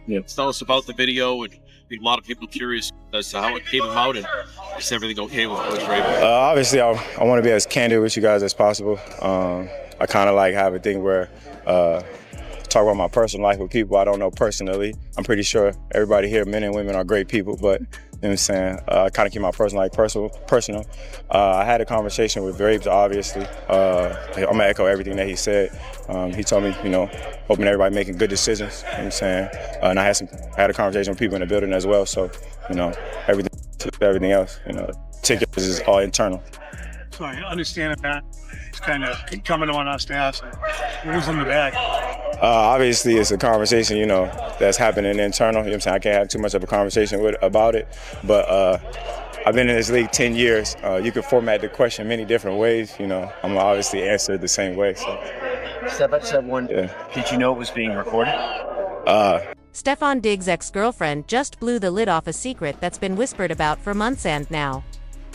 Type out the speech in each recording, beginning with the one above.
Yeah. Tell us about the video, and I think a lot of people curious as to how it came about, and is everything okay with Raven? Obviously, I want to be as candid with you guys as possible. I kind of like have a thing where talk about my personal life with people I don't know personally. I'm pretty sure everybody here, men and women, are great people, but you know what I'm saying, I kind of keep my personal life personal. I had a conversation with Drapes, obviously. I'm gonna echo everything that he said. He told me, hoping everybody making good decisions, you know what I'm saying? And I had a conversation with people in the building as well, so, everything else, tickets is all internal. So I understand that it's kind of coming on us to ask who's in the bag. Obviously, it's a conversation, that's happening internal. You know what I'm saying? I can't have too much of a conversation about it. But I've been in this league 10 years. You can format the question many different ways. I'm obviously answer it the same way. So. Step one, yeah. Did you know it was being recorded? Stefon Diggs' ex-girlfriend just blew the lid off a secret that's been whispered about for months, and now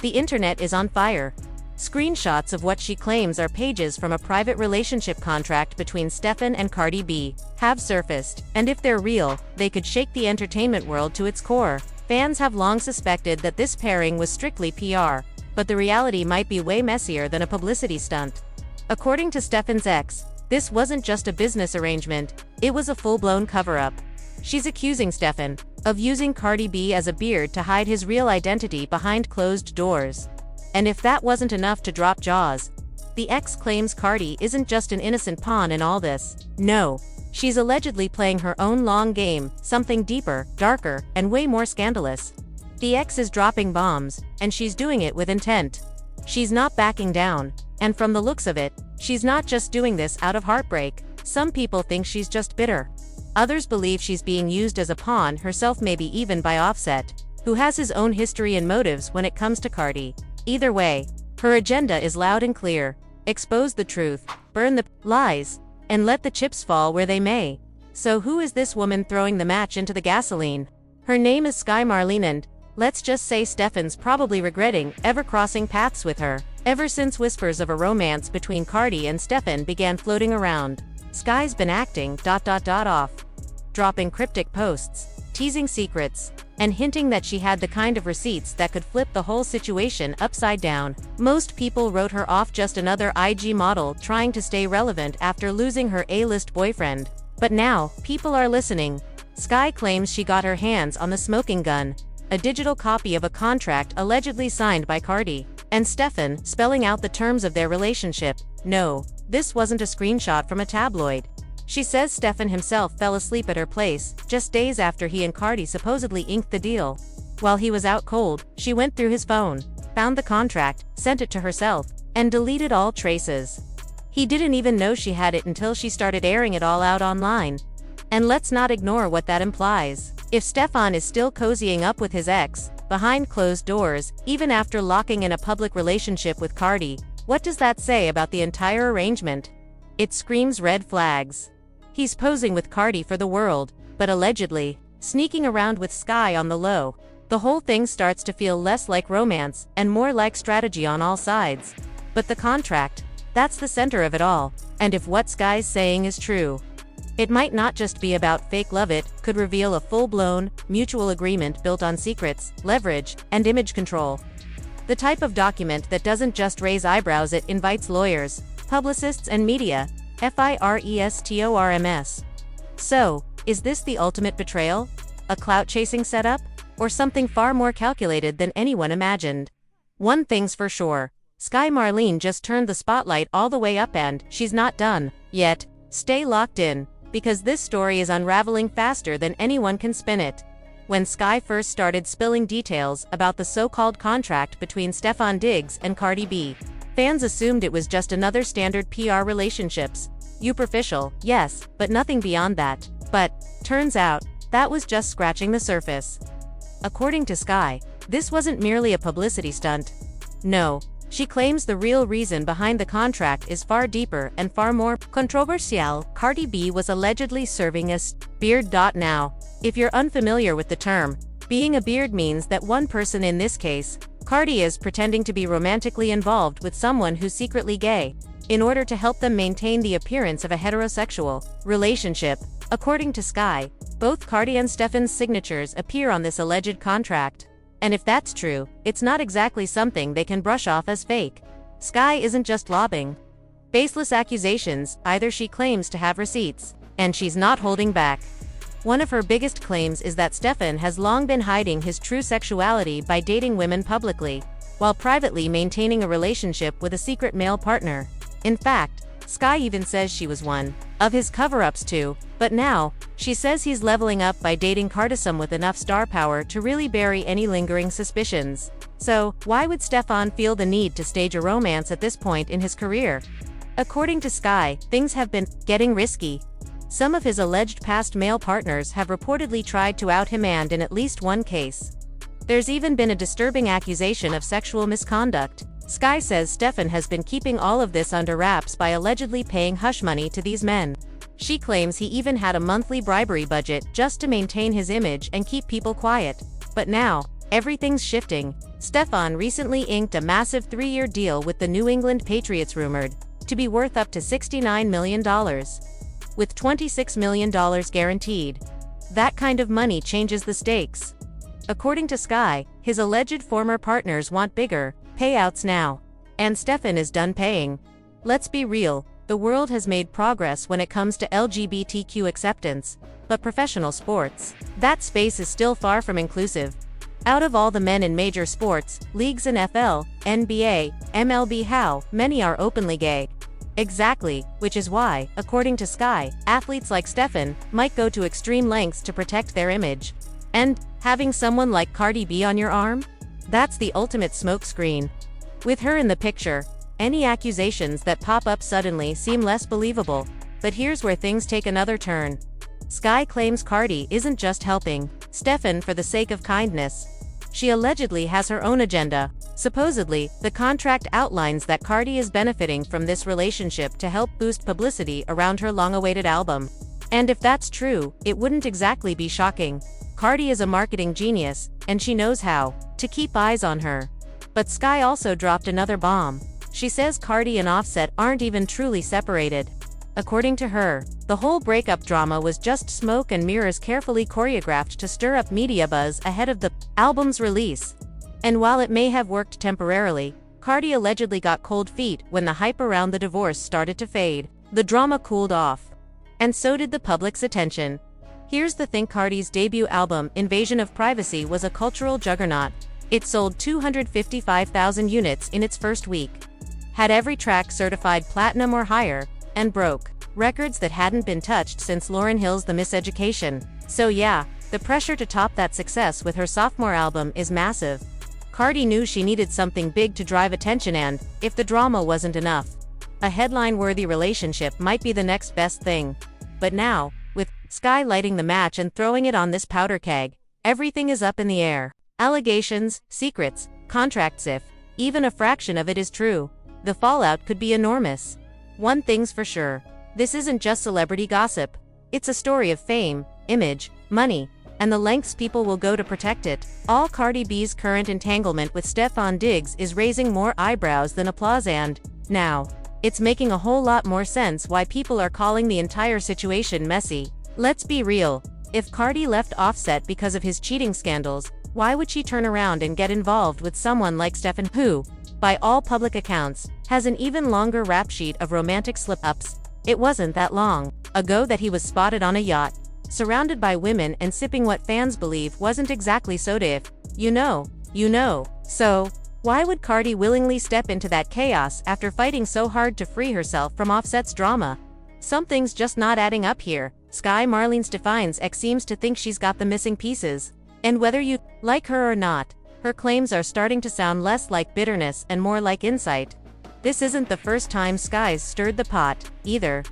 the internet is on fire. Screenshots of what she claims are pages from a private relationship contract between Stefon and Cardi B have surfaced, and if they're real, they could shake the entertainment world to its core. Fans have long suspected that this pairing was strictly PR, but the reality might be way messier than a publicity stunt. According to Stefon's ex, this wasn't just a business arrangement, it was a full-blown cover-up. She's accusing Stefon of using Cardi B as a beard to hide his real identity behind closed doors. And if that wasn't enough to drop jaws, the ex claims Cardi isn't just an innocent pawn in all this. No, she's allegedly playing her own long game, something deeper, darker, and way more scandalous. The ex is dropping bombs, and she's doing it with intent. She's not backing down, and from the looks of it, she's not just doing this out of heartbreak. Some people think she's just bitter. Others believe she's being used as a pawn herself, maybe even by Offset, who has his own history and motives when it comes to Cardi. Either way, her agenda is loud and clear: expose the truth, burn the lies, and let the chips fall where they may. So who is this woman throwing the match into the gasoline? Her name is Sky Marlene, and let's just say Stefon's probably regretting ever crossing paths with her. Ever since whispers of a romance between Cardi and Stefon began floating around, Sky's been acting off, dropping cryptic posts, teasing secrets, and hinting that she had the kind of receipts that could flip the whole situation upside down. Most people wrote her off just another IG model trying to stay relevant after losing her A-list boyfriend. But now, people are listening. Sky claims she got her hands on the smoking gun, a digital copy of a contract allegedly signed by Cardi and Stefon, spelling out the terms of their relationship. No, this wasn't a screenshot from a tabloid. She says Stefon himself fell asleep at her place, just days after he and Cardi supposedly inked the deal. While he was out cold, she went through his phone, found the contract, sent it to herself, and deleted all traces. He didn't even know she had it until she started airing it all out online. And let's not ignore what that implies. If Stefon is still cozying up with his ex, behind closed doors, even after locking in a public relationship with Cardi, what does that say about the entire arrangement? It screams red flags. He's posing with Cardi for the world, but allegedly sneaking around with Sky on the low. The whole thing starts to feel less like romance and more like strategy on all sides. But the contract, that's the center of it all, and if what Sky's saying is true, it might not just be about fake love. It could reveal a full-blown, mutual agreement built on secrets, leverage, and image control. The type of document that doesn't just raise eyebrows, it invites lawyers, publicists, and media. FIRESTORMS. So, is this the ultimate betrayal? A clout-chasing setup? Or something far more calculated than anyone imagined? One thing's for sure, Sky Marlene just turned the spotlight all the way up, and she's not done yet. Stay locked in, because this story is unraveling faster than anyone can spin it. When Sky first started spilling details about the so-called contract between Stefon Diggs and Cardi B, fans assumed it was just another standard PR relationships. Superficial, yes, but nothing beyond that. But, turns out, that was just scratching the surface. According to Sky, this wasn't merely a publicity stunt. No, she claims the real reason behind the contract is far deeper and far more controversial. Cardi B was allegedly serving as beard. Now, if you're unfamiliar with the term, being a beard means that one person, in this case, Cardi, is pretending to be romantically involved with someone who's secretly gay. in order to help them maintain the appearance of a heterosexual relationship. According to Sky, both Cardi and Stefon's signatures appear on this alleged contract. And if that's true, it's not exactly something they can brush off as fake. Sky isn't just lobbing baseless accusations, either. She claims to have receipts, and she's not holding back. One of her biggest claims is that Stefon has long been hiding his true sexuality by dating women publicly, while privately maintaining a relationship with a secret male partner. In fact, Sky even says she was one of his cover-ups too, but now, she says he's leveling up by dating Cardi with enough star power to really bury any lingering suspicions. So, why would Stefon feel the need to stage a romance at this point in his career? According to Sky, things have been getting risky. Some of his alleged past male partners have reportedly tried to out him, and in at least one case, there's even been a disturbing accusation of sexual misconduct. Sky says Stefon has been keeping all of this under wraps by allegedly paying hush money to these men. She claims he even had a monthly bribery budget just to maintain his image and keep people quiet. But now, everything's shifting. Stefon recently inked a massive 3-year deal with the New England Patriots, rumored to be worth up to $69 million, with $26 million guaranteed. That kind of money changes the stakes. According to Sky, his alleged former partners want bigger payouts now. And Stefon is done paying. Let's be real, the world has made progress when it comes to LGBTQ acceptance, but professional sports, that space is still far from inclusive. Out of all the men in major sports, leagues in FL, NBA, MLB, how many are openly gay? Exactly, which is why, according to Sky, athletes like Stefon might go to extreme lengths to protect their image. And having someone like Cardi B on your arm? That's the ultimate smokescreen. With her in the picture, any accusations that pop up suddenly seem less believable. But here's where things take another turn. Sky claims Cardi isn't just helping Stefon for the sake of kindness. She allegedly has her own agenda. Supposedly, the contract outlines that Cardi is benefiting from this relationship to help boost publicity around her long-awaited album. And if that's true, it wouldn't exactly be shocking. Cardi is a marketing genius, and she knows how to keep eyes on her. But Sky also dropped another bomb. She says Cardi and Offset aren't even truly separated. According to her, the whole breakup drama was just smoke and mirrors carefully choreographed to stir up media buzz ahead of the album's release. And while it may have worked temporarily, Cardi allegedly got cold feet when the hype around the divorce started to fade. The drama cooled off. And so did the public's attention. Here's the thing: Cardi's debut album, Invasion of Privacy, was a cultural juggernaut. It sold 255,000 units in its first week, had every track certified platinum or higher, and broke records that hadn't been touched since Lauryn Hill's The Miseducation. So yeah, the pressure to top that success with her sophomore album is massive. Cardi knew she needed something big to drive attention, and, if the drama wasn't enough, a headline-worthy relationship might be the next best thing. But now, with Sky lighting the match and throwing it on this powder keg, everything is up in the air. Allegations, secrets, contracts. If even a fraction of it is true, the fallout could be enormous. One thing's for sure, this isn't just celebrity gossip. It's a story of fame, image, money, and the lengths people will go to protect it. All Cardi B's current entanglement with Stefon Diggs is raising more eyebrows than applause, and now, it's making a whole lot more sense why people are calling the entire situation messy. Let's be real, if Cardi left Offset because of his cheating scandals, why would she turn around and get involved with someone like Stefon, who, by all public accounts, has an even longer rap sheet of romantic slip-ups? It wasn't that long ago that he was spotted on a yacht, surrounded by women and sipping what fans believe wasn't exactly soda. If you know, you know. So, why would Cardi willingly step into that chaos after fighting so hard to free herself from Offset's drama? Something's just not adding up here. Sky Marlene Stefon's ex seems to think she's got the missing pieces. And whether you like her or not, her claims are starting to sound less like bitterness and more like insight. This isn't the first time Sky's stirred the pot, either.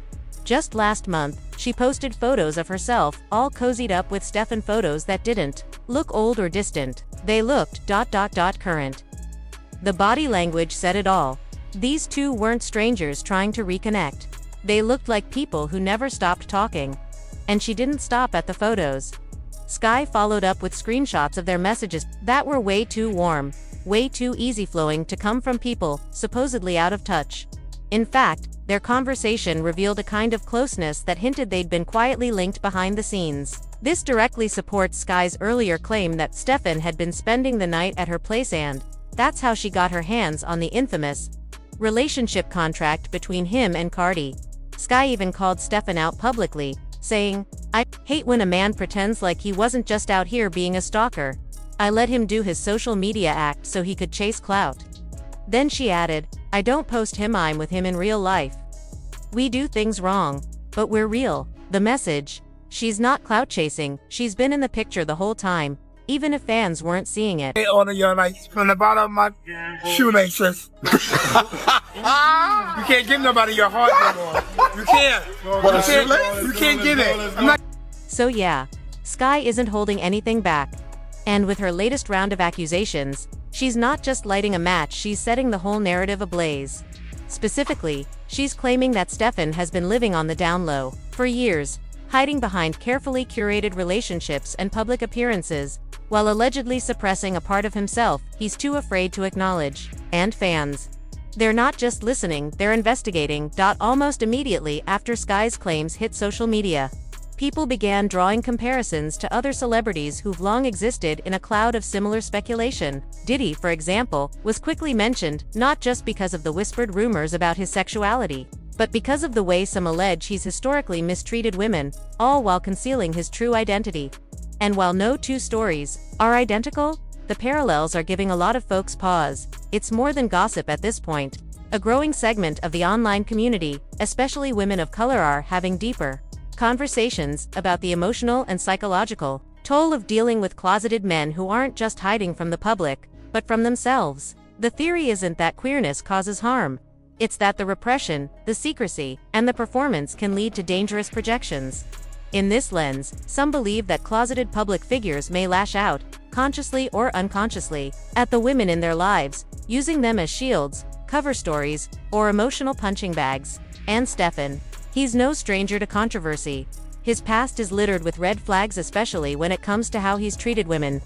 Just last month, she posted photos of herself, all cozied up with Stefon, photos that didn't look old or distant. They looked current. The body language said it all. These two weren't strangers trying to reconnect. They looked like people who never stopped talking. And she didn't stop at the photos. Sky followed up with screenshots of their messages that were way too warm, way too easy-flowing to come from people supposedly out of touch. In fact, their conversation revealed a kind of closeness that hinted they'd been quietly linked behind the scenes. This directly supports Sky's earlier claim that Stefon had been spending the night at her place, and that's how she got her hands on the infamous relationship contract between him and Cardi. Sky even called Stefon out publicly, saying, "I hate when a man pretends like he wasn't just out here being a stalker. I let him do his social media act so he could chase clout." Then she added, "I don't post him, I'm with him in real life. We do things wrong, but we're real." The message: she's not clout chasing, she's been in the picture the whole time, even if fans weren't seeing it. I order your like from the bottom of my shoelaces. You can't give nobody your heart no more. You can't. You can't give it. I'm not. So yeah, Sky isn't holding anything back. And with her latest round of accusations, she's not just lighting a match, she's setting the whole narrative ablaze. Specifically, she's claiming that Stefon has been living on the down low for years, hiding behind carefully curated relationships and public appearances, while allegedly suppressing a part of himself he's too afraid to acknowledge. And fans, they're not just listening, they're investigating. Almost immediately after Sky's claims hit social media, people began drawing comparisons to other celebrities who've long existed in a cloud of similar speculation. Diddy, for example, was quickly mentioned, not just because of the whispered rumors about his sexuality, but because of the way some allege he's historically mistreated women, all while concealing his true identity. And while no two stories are identical, the parallels are giving a lot of folks pause. It's more than gossip at this point. A growing segment of the online community, especially women of color, are having deeper conversations about the emotional and psychological toll of dealing with closeted men who aren't just hiding from the public, but from themselves. The theory isn't that queerness causes harm. It's that the repression, the secrecy, and the performance can lead to dangerous projections. In this lens, some believe that closeted public figures may lash out, consciously or unconsciously, at the women in their lives, using them as shields, cover stories, or emotional punching bags. And Stefon, he's no stranger to controversy. His past is littered with red flags, especially when it comes to how he's treated women.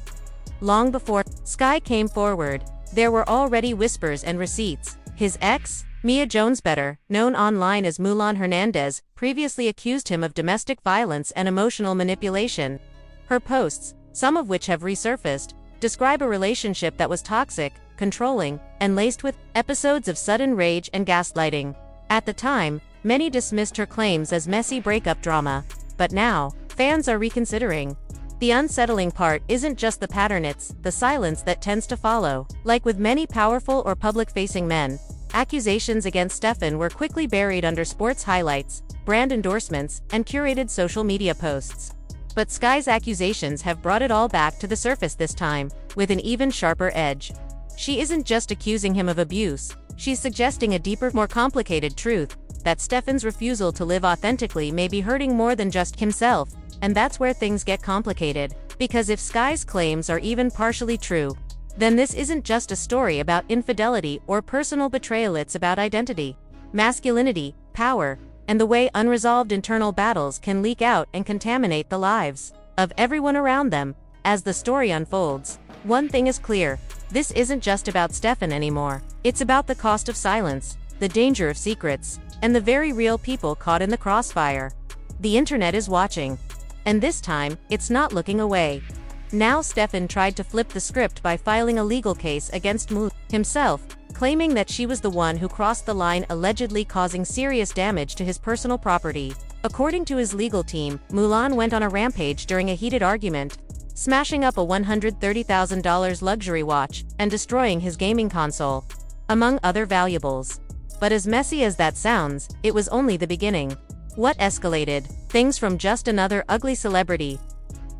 Long before Sky came forward, there were already whispers and receipts. His ex, Mia Jones, better known online as Mulan Hernandez, previously accused him of domestic violence and emotional manipulation. Her posts, some of which have resurfaced, describe a relationship that was toxic, controlling, and laced with episodes of sudden rage and gaslighting. At the time, many dismissed her claims as messy breakup drama, but now, fans are reconsidering. The unsettling part isn't just the pattern, it's the silence that tends to follow. Like with many powerful or public-facing men, accusations against Stefon were quickly buried under sports highlights, brand endorsements, and curated social media posts. But Sky's accusations have brought it all back to the surface this time, with an even sharper edge. She isn't just accusing him of abuse, she's suggesting a deeper, more complicated truth, that Stefon's refusal to live authentically may be hurting more than just himself. And that's where things get complicated, because if Sky's claims are even partially true, then this isn't just a story about infidelity or personal betrayal, it's about identity, masculinity, power, and the way unresolved internal battles can leak out and contaminate the lives of everyone around them. As the story unfolds, one thing is clear: this isn't just about Stefon anymore. It's about the cost of silence, the danger of secrets, and the very real people caught in the crossfire. The internet is watching, and this time, it's not looking away. Now Stefon tried to flip the script by filing a legal case against Mulan himself, claiming that she was the one who crossed the line, allegedly causing serious damage to his personal property. According to his legal team, Mulan went on a rampage during a heated argument, smashing up a $130,000 luxury watch and destroying his gaming console, among other valuables. But as messy as that sounds, it was only the beginning. What escalated things from just another ugly celebrity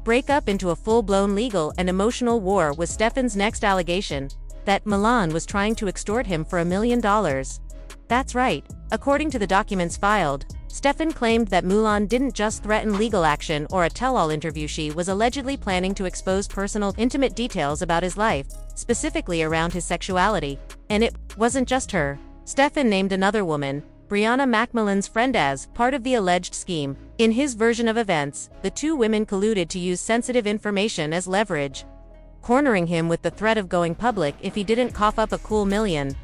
breakup into a full-blown legal and emotional war was Stefon's next allegation, that Mulan was trying to extort him for $1 million. That's right. According to the documents filed, Stefon claimed that Mulan didn't just threaten legal action or a tell-all interview, she was allegedly planning to expose personal, intimate details about his life, specifically around his sexuality. And it wasn't just her. Stefon named another woman, Brianna Macmillan's friend, as part of the alleged scheme. In his version of events, the two women colluded to use sensitive information as leverage, cornering him with the threat of going public if he didn't cough up a cool $1 million.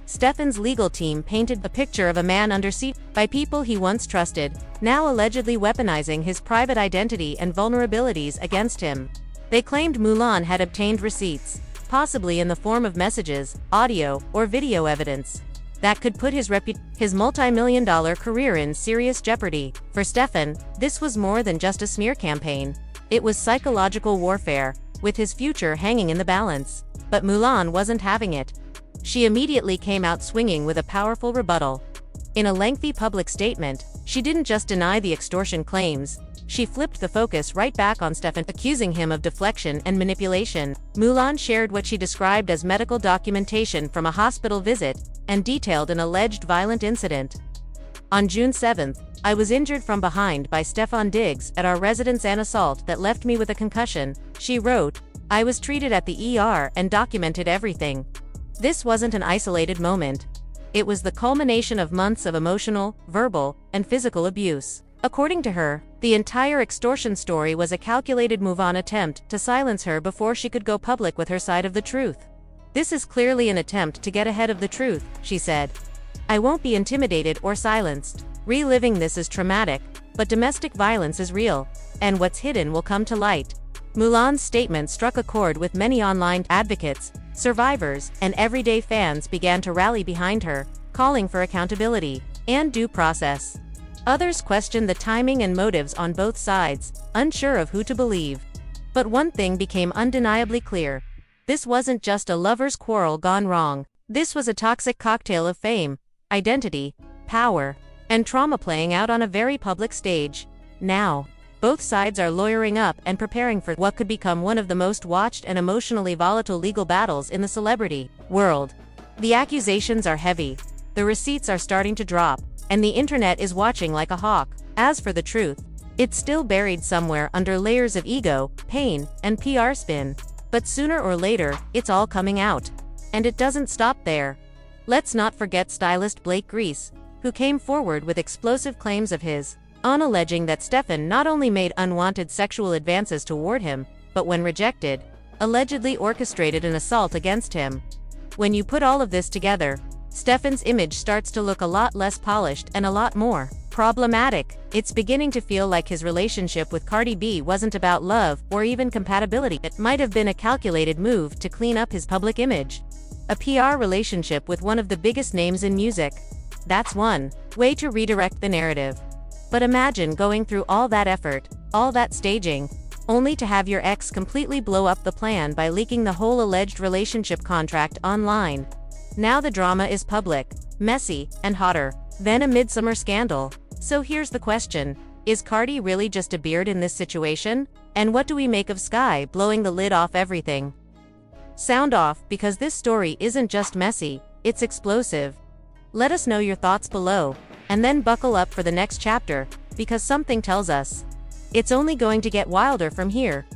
Stefon's legal team painted a picture of a man under siege by people he once trusted, now allegedly weaponizing his private identity and vulnerabilities against him. They claimed Mulan had obtained receipts, possibly in the form of messages, audio, or video evidence, that could put his multi-million-dollar career in serious jeopardy. For Stefon, this was more than just a smear campaign. It was psychological warfare, with his future hanging in the balance. But Mulan wasn't having it. She immediately came out swinging with a powerful rebuttal. In a lengthy public statement, she didn't just deny the extortion claims, she flipped the focus right back on Stefon, accusing him of deflection and manipulation. Mulan shared what she described as medical documentation from a hospital visit, and detailed an alleged violent incident. On June 7th, I was injured from behind by Stefon Diggs at our residence, an assault that left me with a concussion, she wrote. I was treated at the ER and documented everything. This wasn't an isolated moment. It was the culmination of months of emotional, verbal, and physical abuse. According to her, the entire extortion story was a calculated move-on attempt to silence her before she could go public with her side of the truth. This is clearly an attempt to get ahead of the truth, she said. I won't be intimidated or silenced. Reliving this is traumatic, but domestic violence is real, and what's hidden will come to light. Mulan's statement struck a chord with many online advocates, survivors, and everyday fans began to rally behind her, calling for accountability and due process. Others questioned the timing and motives on both sides, unsure of who to believe. But one thing became undeniably clear. This wasn't just a lover's quarrel gone wrong. This was a toxic cocktail of fame, identity, power, and trauma playing out on a very public stage. Now, both sides are lawyering up and preparing for what could become one of the most watched and emotionally volatile legal battles in the celebrity world. The accusations are heavy, the receipts are starting to drop, and the internet is watching like a hawk. As for the truth, it's still buried somewhere under layers of ego, pain, and PR spin. But sooner or later, it's all coming out. And it doesn't stop there. Let's not forget stylist Blake Grease, who came forward with explosive claims of his own, alleging that Stefon not only made unwanted sexual advances toward him, but when rejected, allegedly orchestrated an assault against him. When you put all of this together, Stefon's image starts to look a lot less polished and a lot more problematic. It's beginning to feel like his relationship with Cardi B wasn't about love or even compatibility. It might have been a calculated move to clean up his public image. A PR relationship with one of the biggest names in music. That's one way to redirect the narrative. But imagine going through all that effort, all that staging, only to have your ex completely blow up the plan by leaking the whole alleged relationship contract online. Now the drama is public, messy, and hotter than a midsummer scandal. So here's the question. Is Cardi really just a beard in this situation? And what do we make of Sky blowing the lid off everything? Sound off, because this story isn't just messy, it's explosive. Let us know your thoughts below, and then buckle up for the next chapter, because something tells us it's only going to get wilder from here.